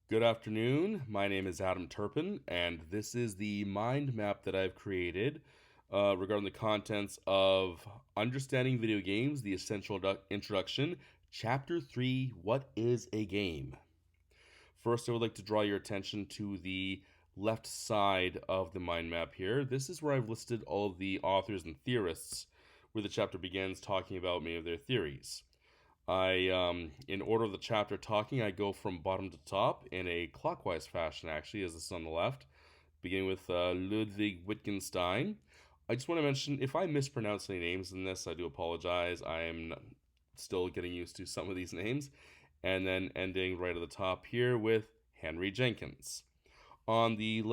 Good afternoon. My name is Adam Turpin, and this is the mind map that I've created regarding the contents of Understanding Video Games, the Essential Introduction, Chapter 3, What is a Game? First, I would like to draw your attention to the left side of the mind map here. This is where I've listed all of the authors and theorists, where the chapter begins talking about many of their theories. In order of the chapter talking, I go from bottom to top in a clockwise fashion, actually, as this is on the left, beginning with Ludwig Wittgenstein. I just want to mention, if I mispronounce any names in this, I do apologize. I am still getting used to some of these names. And then ending right at the top here with Henry Jenkins. On the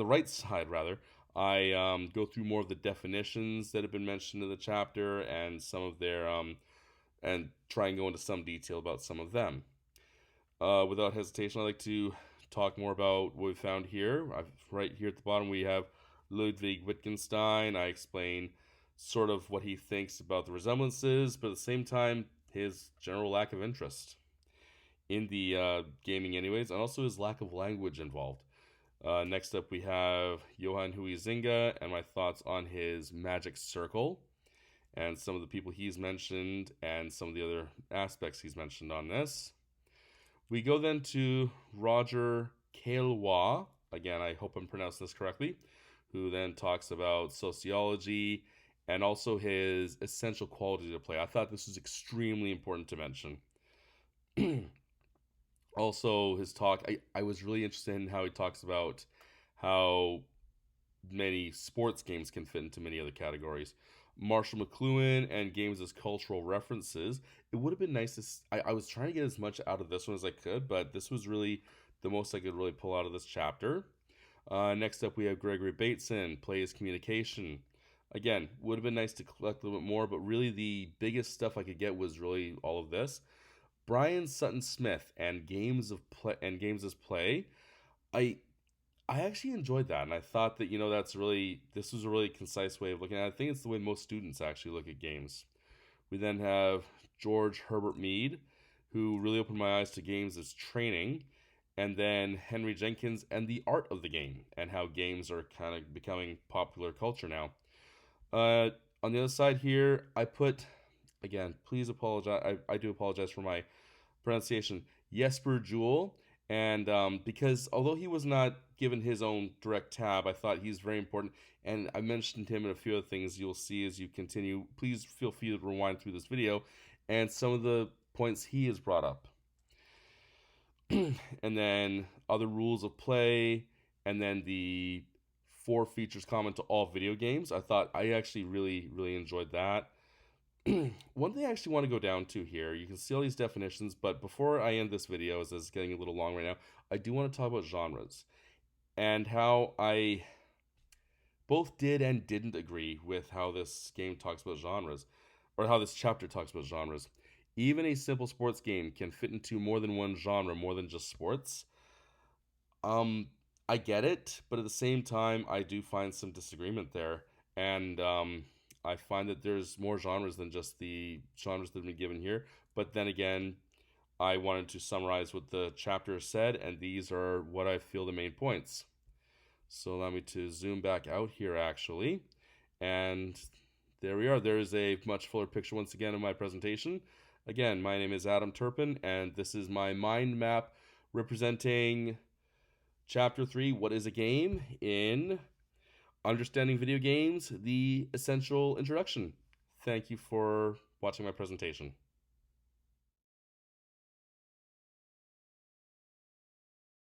right side, rather, I go through more of the definitions that have been mentioned in the chapter and some of their and try and go into some detail about some of them. Without hesitation, I'd like to talk more about what we found here. Right here at the bottom, we have Ludwig Wittgenstein. I explain sort of what he thinks about the resemblances, but at the same time, his general lack of interest in the gaming anyways, and also his lack of language involved. Next up, we have Johann Huizinga and my thoughts on his magic circle and some of the people he's mentioned and some of the other aspects he's mentioned on this. We go then to Roger Caillois. Again, I hope I'm pronouncing this correctly, who then talks about sociology and also his essential quality to play. I thought this was extremely important to mention. Also, his talk, I was really interested in how he talks about how many sports games can fit into many other categories. Marshall McLuhan and games as cultural references. It would have been nice to. I was trying to get as much out of this one as I could, but this was really the most I could really pull out of this chapter. Next up, we have Gregory Bateson, Plays Communication. Again, would have been nice to collect a little bit more, but really the biggest stuff I could get was really all of this. Brian Sutton Smith and games as play. I I actually enjoyed that, and I thought that this was a really concise way of looking at it. I think it's the way most students actually look at games. We then have George Herbert Mead, who really opened my eyes to games as training, and then Henry Jenkins and the art of the game and how games are kind of becoming popular culture now. On the other side here, I put again. Please apologize. I do apologize for my pronunciation. Jesper Juhl, and because although he was not given his own direct tab, I thought he's very important, and I mentioned him in a few other things you'll see as you continue. Please feel free to rewind through this video and some of the points he has brought up. And then other rules of play, and then the 4 features common to all video games. I thought I actually really enjoyed that. One thing I actually want to go down to here, you can see all these definitions, but before I end this video, as it's getting a little long right now, I do want to talk about genres and how I both did and didn't agree with how this game talks about genres, or how this chapter talks about genres. Even a simple sports game can fit into more than one genre, more than just sports. I get it, but at the same time, I do find some disagreement there, and I find that there's more genres than just the genres that have been given here. But then again, I wanted to summarize what the chapter said, and these are what I feel the main points. So allow me to zoom back out here, actually. And there we are. There is a much fuller picture once again of my presentation. Again, my name is Adam Turpin, and this is my mind map representing Chapter 3, What is a Game? In Understanding Video Games, the Essential Introduction. Thank you for watching my presentation.